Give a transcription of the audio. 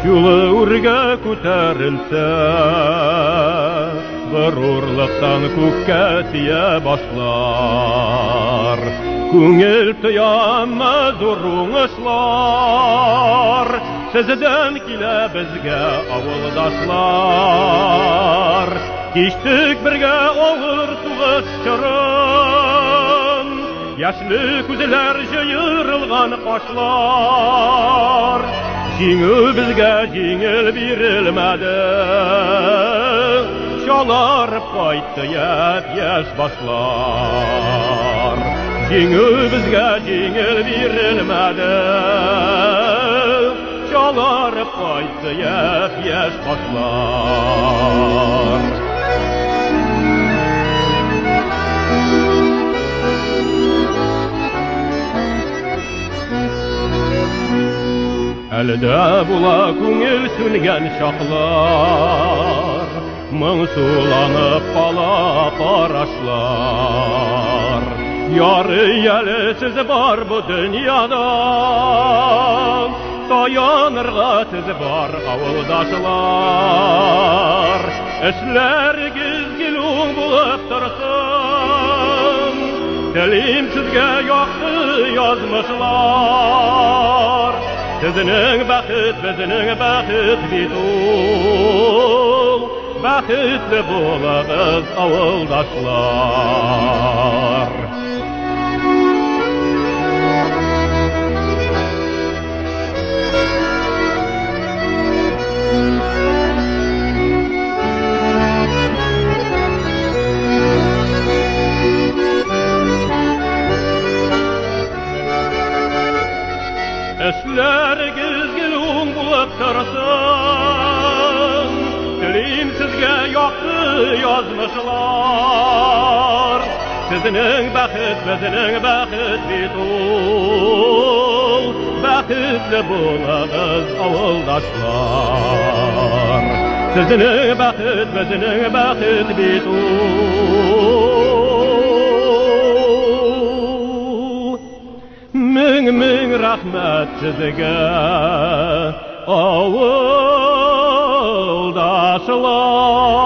Юлы үрге көтерілсе, ғұрурлықтан көкке тие башлар. Көңіл тұямыз ұрыңышлар, сізден келе бізге ауылдашлар. Кештік бірге олыр туғыз чырын, яшлы күзілер жайырылған қашлар. Жеңіл бізге жеңіл берілмәді, шаларып қайтты еш башлар. Жеңіл бізге жеңіл берілмәді, шаларып қайтты еш башлар. Әлдә була күңел сүнген шақлар, мың суланып қала қарашлар. Яры әлісіз бар бұ дүнияда, таянырға сіз бар ауылдашлар. Эшләргіз келуң болып тұрсын, тілім сізге яқты язмышлар. Sizning бақыт, bizning бақыт бит ул, бақытлы болабыз ауылдашлар. Эшләргіз келуң болып тұрсын, тілейм сізге яқты язмышлар. Сіздің бақыт, біздің бақыт бит ул, бақытлы болабыз ауылдашлар. Сіздің бақыт, біздің бақыт бит ул. Мың рахмет сізге, ауылдашлар.